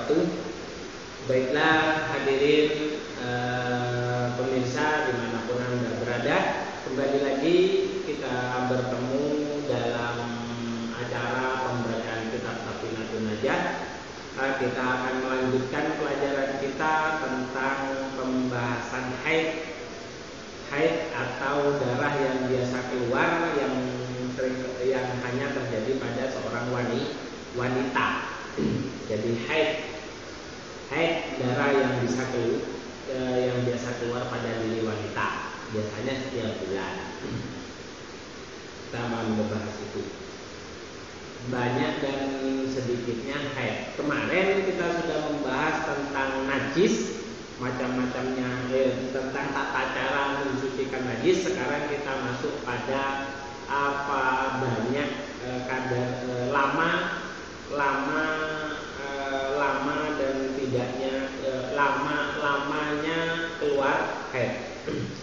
wabarakatuh. Baiklah hadirin pemirsa dimanapun Anda berada, kembali lagi kita bertemu dalam acara pembacaan kitab Safinatul Najah. Kita akan melanjutkan pelajaran kita tentang pembahasan haid atau darah yang biasa keluar yang hanya terjadi pada seorang wanita. Jadi haid darah yang biasa keluar pada diri wanita, biasanya setiap bulan. Kita akan membahas itu. Banyak dan sedikitnya haid. Kemarin kita sudah membahas tentang najis, macam-macamnya, tentang tata cara mensucikan najis. Sekarang kita masuk pada apa banyak kadar lama dan tidaknya lamanya keluar haid.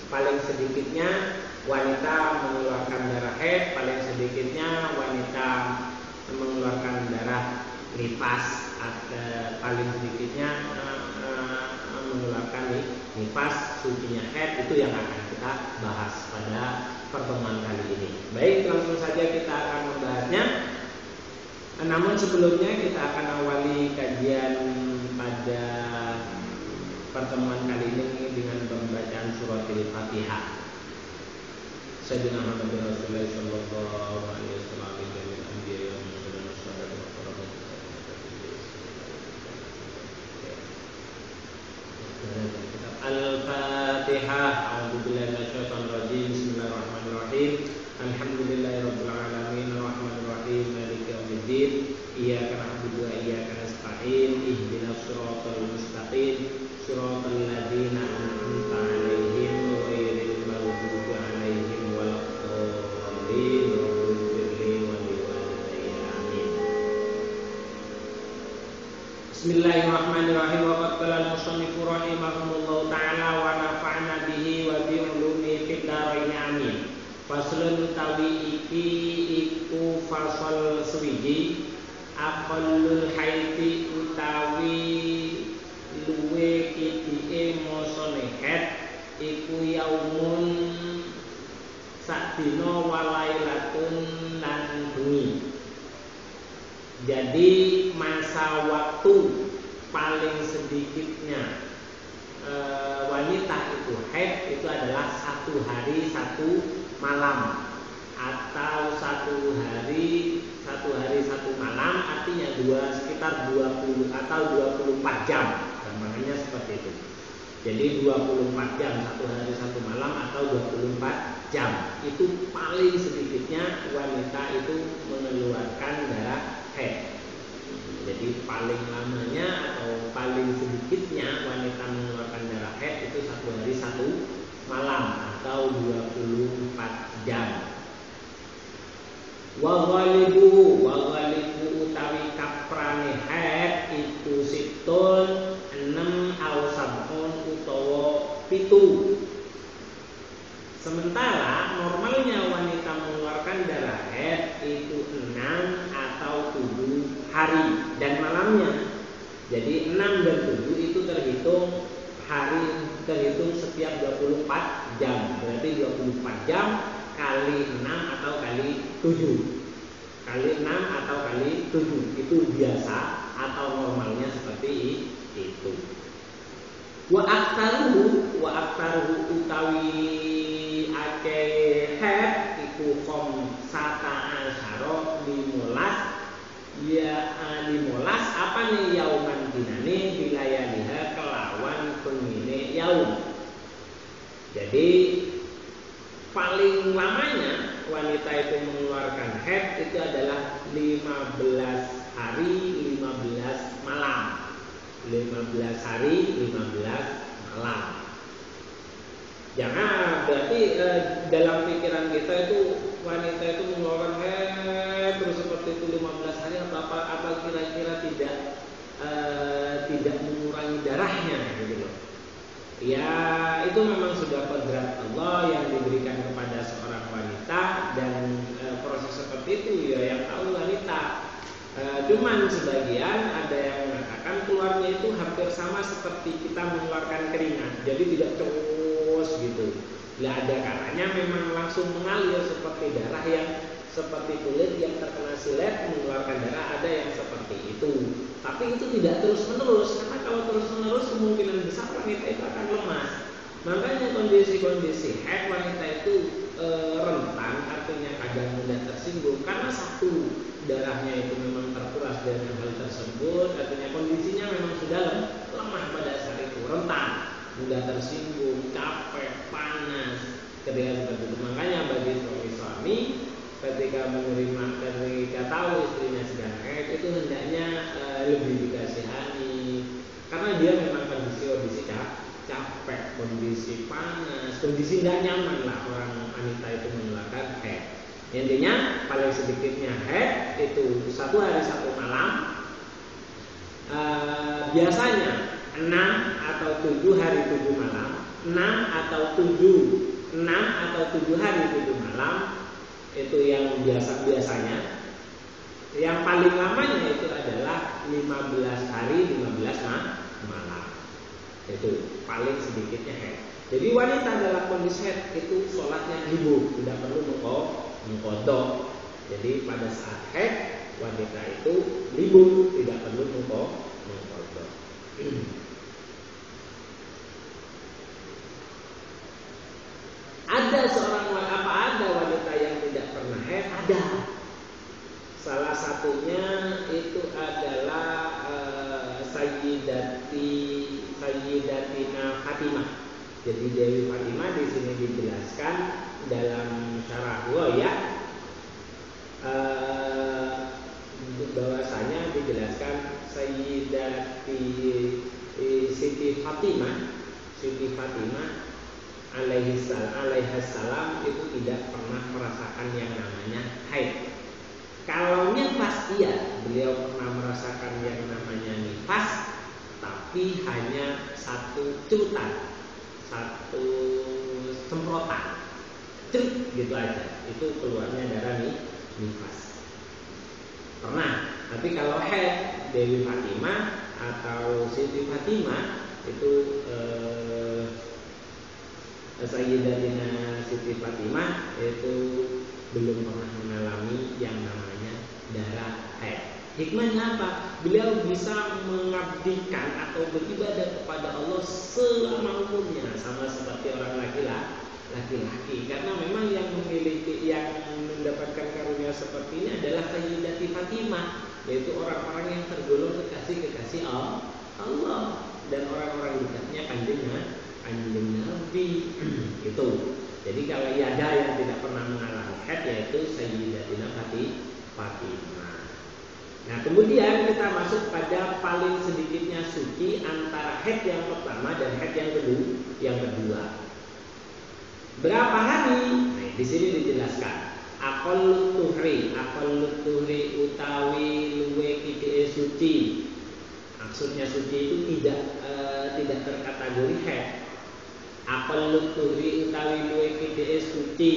Paling sedikitnya wanita mengeluarkan darah haid, paling sedikitnya wanita mengeluarkan darah nifas, paling sedikitnya mengeluarkan nifas, sucinya haid. Itu yang akan kita bahas pada pertemuan kali ini. Baik, langsung saja kita akan membahasnya. Namun sebelumnya kita akan awali kajian pada pertemuan kali ini dengan pembacaan surat Al-Fatihah. Sayyidina Muhammad Rasulullah sallallahu alaihi wasallam Al-Fatihah. A'udzubillahi minasyaitonir rajim. Bismillahirrahmanirrahim. Alhamdulillahirabbil alamin arrahmanir rahim maliki yaumiddin. Iyyaka na'budu wa iyyaka nasta'in. Ihdinas siratal mustaqim. Siratal ladzina an'amta 'alaihim ghairil maghdubi 'alaihim waladdallin. Bismillahirrahmanirrahim. Wa qala al-musannifu rahimahullahu ta'ala wa nafa'na bihi wa bi ulumi fid dharain amin. Faslun utawi iki iku fasal suwiji aqallul haiti utawi luwe kitike mosone haid iku yaumun sakdina walailatun lan bengi. Jadi masa waktu paling sedikitnya wanita itu haid itu adalah 1 hari 1 malam, atau 1 hari 1 malam, artinya sekitar 20 atau 24 jam, gampangannya seperti itu. Jadi 24 jam 1 hari 1 malam atau 24 jam itu paling sedikitnya wanita itu mengeluarkan darah haid. Jadi paling lamanya atau paling sedikitnya wanita mengeluarkan darah haid itu 1 hari 1 malam atau 24 jam. Wa ghalibu utawi kaprane haid itu sittun 6 au sab'un utawa 7. Sementara normalnya wanita mengeluarkan darah haid itu 6 atau 7 hari dan malamnya. Jadi 6 dan 7 itu terhitung setiap 24 jam. Berarti 24 jam kali 6 atau kali 7. Kali 6 atau kali 7 itu biasa atau normalnya seperti itu. Wa aktaruhu utawi akeh haid iku sata asyara 15 apa nih yauman dinane bilayaliha kelawan pengine yaum. Jadi paling lamanya wanita itu mengeluarkan haid itu adalah 15 hari 15 malam. 15 hari 15 malam. Jangan berarti dalam pikiran kita itu wanita itu mengeluarkan haid terus seperti itu 15 hari atau apa kira-kira tidak mengurangi darahnya gitu loh. Ya itu memang sudah kodrat Allah yang diberikan kepada seorang wanita, dan proses seperti itu ya yang tahu wanita. Cuman sebagian ada yang mengatakan keluarnya sama seperti kita mengeluarkan keringat, jadi tidak terus gitu. Lah ada kalanya memang langsung mengalir seperti darah yang seperti kulit yang terkena silet mengeluarkan darah, ada yang seperti itu. Tapi itu tidak terus menerus, karena kalau terus menerus kemungkinan besar wanita itu akan lemas. Makanya kondisi-kondisi haid wanita itu rentan, artinya kadang mudah tersinggung karena satu, darahnya itu memang terkuras dengan hal tersebut, artinya kondisinya memang sudah lemah pada saat itu, rentan, mudah tersinggung, capek, panas, ketika seperti itu. Makanya bagi suami ketika menerima, ketika tahu istrinya sedang haid itu hendaknya lebih dikasihani, karena dia memang kondisi capek, kondisi panas, kondisi tidak nyaman lah orang wanita itu mengeluarkan haid. Intinya paling sedikitnya haid itu 1 hari 1 malam, biasanya 6 atau 7 hari 7 malam, 6 atau 7 hari 7 malam, itu yang biasanya. Yang paling lamanya itu adalah 15 hari 15 malam. Itu paling sedikitnya haid. Jadi wanita dalam kondisi haid itu sholatnya libur, tidak perlu mengkodok. Jadi pada saat haid wanita itu libur, tidak perlu mengkodok. Ada wanita yang tidak pernah haid? Ada. Salah satunya itu adalah Sayyidatina Fatimah. Jadi Dewi Fatimah di sini dijelaskan dalam syarah ya, bahwasanya dijelaskan Siti Fatimah alaihissalam itu tidak pernah merasakan yang namanya haid. Kalau nifas iya, beliau pernah merasakan yang namanya nifas, tapi hanya 1 celutan, 1 semprotan, cerut gitu aja, itu keluarnya darah nifas. Pernah. Tapi kalau haid Dewi Fatimah atau Siti Fatimah itu Sayyidatina Siti Fatimah itu belum pernah mengalami yang namanya darah haid. Hikmahnya apa? Beliau bisa mengabdikan atau beribadah kepada Allah selama umurnya, sama seperti orang laki-laki. Karena memang yang mendapatkan karunia seperti ini adalah Sayyidati Fatimah, yaitu orang-orang yang tergolong kekasih Allah dan orang-orang dekatnya kanjeng Nabi itu. Jadi kalau ada yang tidak pernah mengalami haid, yaitu Sayyidatina Fatimah. Nah kemudian kita masuk pada paling sedikitnya suci antara haid yang pertama dan haid yang kedua. Berapa hari? Nah, di sini dijelaskan. Aqallut tuhri utawi luwe kite suci. Maksudnya suci itu tidak terkategori haid. Aqallut tuhri utawi luwe kite suci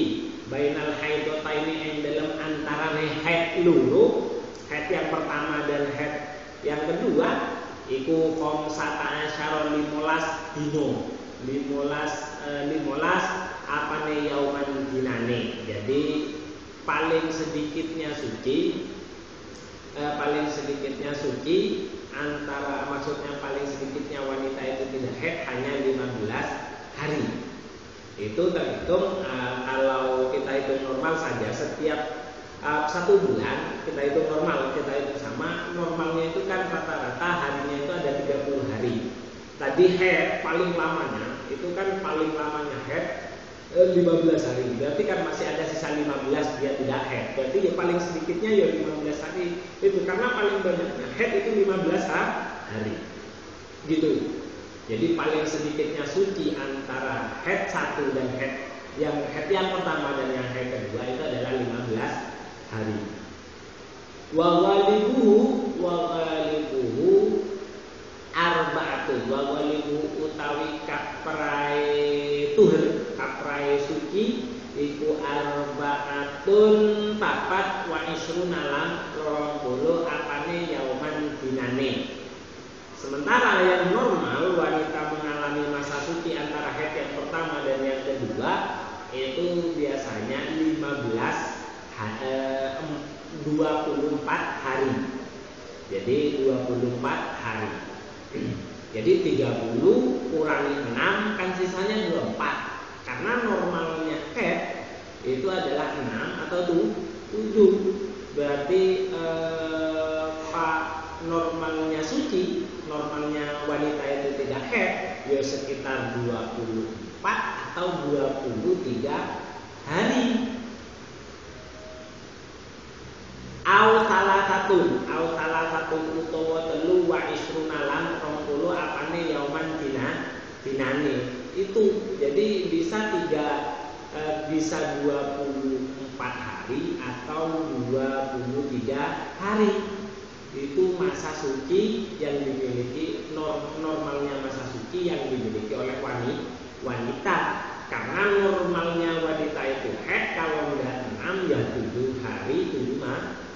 bainal haidotaini ing dalam antara haid loro, haid yang pertama dan haid yang kedua iku komsata asyara 15 dino. 15 apane yauman dinane. Jadi paling sedikitnya suci antara, maksudnya paling sedikitnya wanita itu tidak haid hanya 15 hari. Itu terhitung kalau kita hitung normal saja setiap 1 bulan kita hitung normal, kita hitung sama normalnya itu kan rata-rata harinya itu ada 30 hari. Tadi haid paling lamanya itu kan paling lamanya haid 15 hari. Berarti kan masih ada sisa 15 dia tidak haid. Berarti ya paling sedikitnya ya 15 hari. Itu karena paling banyaknya haid itu 15 hari. Gitu. Jadi paling sedikitnya suci antara haid 1 dan haid yang pertama dan yang haid kedua itu adalah 15 hari. Wa ghalibuhu arba'atun. Wa ghalibuhu utawi kaprai suci iku arba'atun papat wa isruna lan 20 apane yauman dinane. Sementara yang normal wanita mengalami masa suci antara haid yang pertama dan yang kedua itu biasanya 24 hari. Jadi 24 hari. Jadi 30 kurangi 6 kan sisanya 24. Karena normalnya haid itu adalah 6 atau 7. Berarti normalnya suci, normalnya wanita itu tidak haid ya sekitar 24 atau 23 hari. Au salah satu utawa telu wa isruna lan 20 apane yauman dinane. Itu jadi bisa 24 hari atau 23 hari. Itu masa suci yang dimiliki normalnya masa suci yang dimiliki oleh wanita. Karena normalnya wanita itu haid kalau enggak 6 ya 7 hari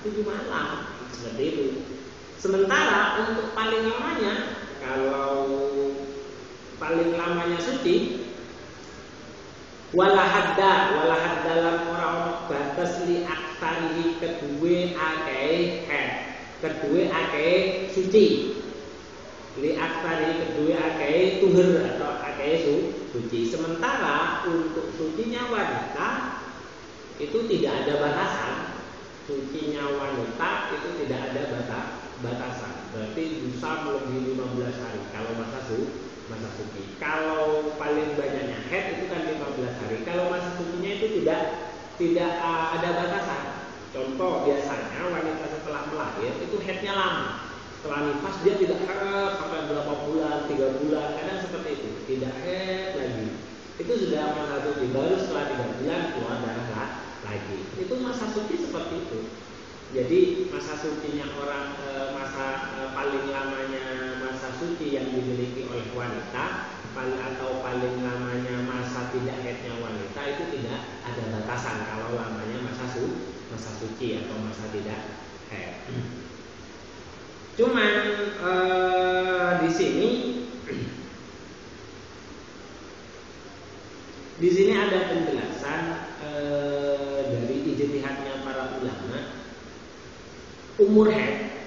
7 malam seperti itu. Sementara untuk paling lamanya, kalau paling lamanya suci walahadda dalam orang batas li aktarihi kedue akeh haid, kedue akeh suci, li aktarihi kedue akeh tuhur atau akeh suci. Sementara untuk sucinya wanita itu tidak ada batasan. Sucinya wanita itu tidak ada batasan. Berarti bisa melebihi 15 hari kalau masa suci. Kalau paling banyaknya haid itu kan 15 hari. Kalau masa sucinya itu tidak ada batasan. Contoh biasanya wanita setelah melahir itu haidnya lama. Setelah nifas dia tidak haid sampai berapa bulan, 3 bulan, kadang seperti itu. Tidak haid lagi. Itu sudah masa suci. Baru setelah 3 bulan keluar darah lagi. Itu masa suci seperti itu. Jadi masa sucinya orang paling lamanya masa suci yang dimiliki oleh wanita atau paling lamanya masa tidak haidnya wanita itu tidak ada batasan kalau lamanya masa suci atau masa tidak haid. Cuman di sini ada penjelasan dari ijtihadnya para ulama. Umur haid,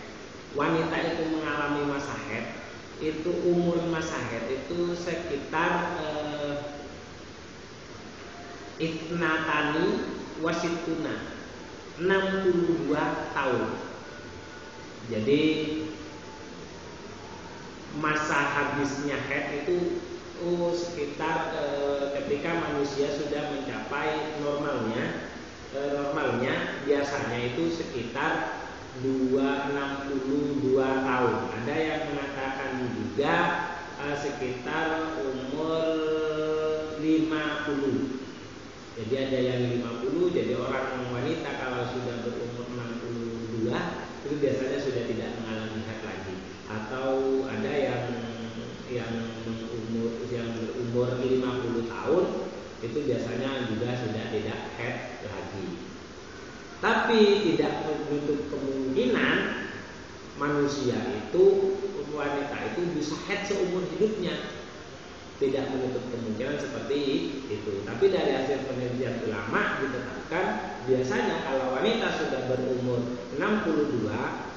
wanita itu mengalami masa haid, itu umur masa haid itu sekitar itnatani wasituna 62 tahun. Jadi masa habisnya haid itu sekitar ketika manusia sudah mencapai normalnya biasanya itu sekitar 62 tahun. Ada yang mengatakan juga sekitar umur 50. Jadi ada yang 50, jadi orang wanita kalau sudah berumur 62 itu biasanya sudah tidak mengalami haid lagi. Atau ada yang berumur 50 tahun itu biasanya juga sudah tidak haid lagi. Tapi tidak menutup kemungkinan manusia itu, wanita itu bisa haid seumur hidupnya. Tidak menutup kemungkinan seperti itu. Tapi dari hasil penelitian ulama ditetapkan biasanya kalau wanita sudah berumur 62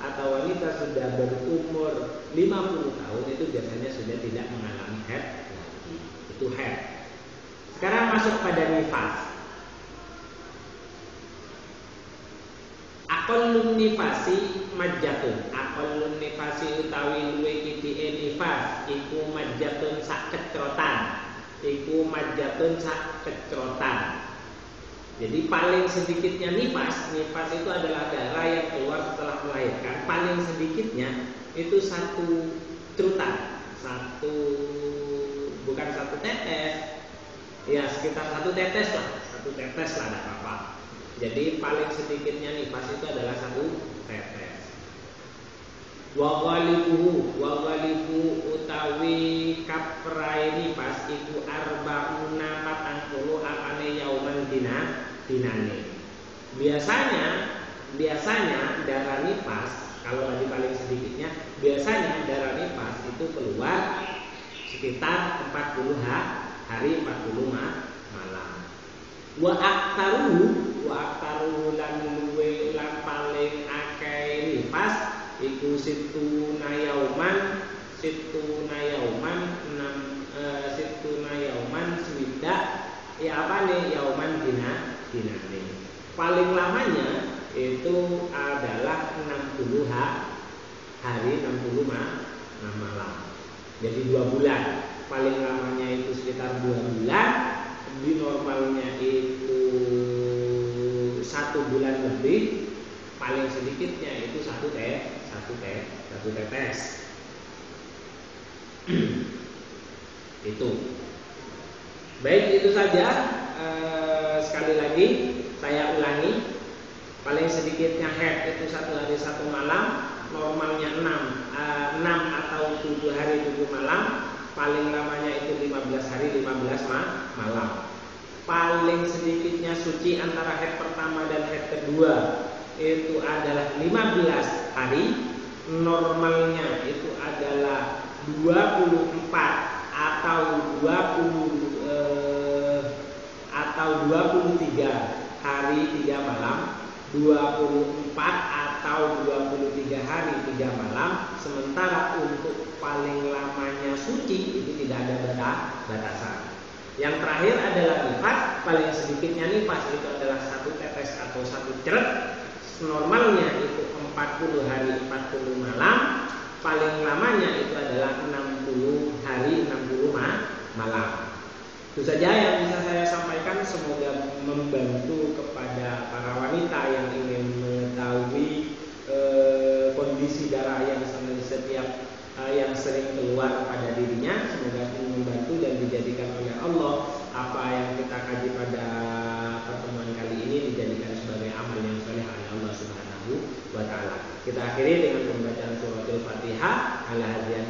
atau wanita sudah berumur 50 tahun itu biasanya sudah tidak mengalami haid lagi. Itu haid. Sekarang masuk pada nifas. Aqallun nifasi majjatun. Aqallun nifasi utawi luwih kitike nifas iku majjatun sak kecrotan. Iku majjatun sak kecrotan. Jadi paling sedikitnya nifas itu adalah darah yang keluar setelah melahirkan. Paling sedikitnya itu 1 trutan. Bukan 1 tetes. Ya sekitar 1 tetes lah. 1 tetes lah enggak apa-apa. Jadi paling sedikitnya nifas itu adalah 1 tetes. Wa ghalibuhu utawi kaprai nifas iku arba'una 40 apane yauman dinane. Biasanya darah nifas kalau lagi paling sedikitnya biasanya darah nifas sekitar 40 hari 40 malam. Wa aktaru lan luwe lan paling akeh nifas iku situna yauman swidak ya apa nih yauman dinane. Paling lamanya itu adalah 60 hari 60 malam. Jadi 2 bulan. Paling lamanya itu sekitar 2 bulan. Di normalnya itu 1 bulan lebih. Paling sedikitnya itu 1 tetes. Itu. Baik, itu saja. Sekali lagi saya ulangi, paling sedikitnya haid itu 1 hari 1 malam, normalnya 6 atau 7 hari 7 malam, paling lamanya itu 15 hari 15 malam. Paling sedikitnya suci antara haid pertama dan haid kedua itu adalah 15 hari, normalnya itu adalah 24 atau 23 hari 3 malam, 24 atau 23 hari 3 malam. Sementara untuk paling lamanya suci itu tidak ada batasan. Yang terakhir adalah nifas. Paling sedikitnya nifas itu adalah 1 tetes atau 1 ceret. Normalnya itu 40 hari 40 malam. Paling lamanya itu adalah 60 hari 60 malam. Itu saja yang bisa saya sampaikan. Semoga membantu kepada para wanita yang ingin mengetahui kondisi darah yang yang sering keluar pada dirinya. Semoga membantu dan dijadikan oleh Allah apa yang kita kaji pada pertemuan kali ini dijadikan sebagai amal yang soleh oleh Allah Subhanahu wa taala. Kita akhiri dengan pembacaan suratul Fatihah ala hadiyan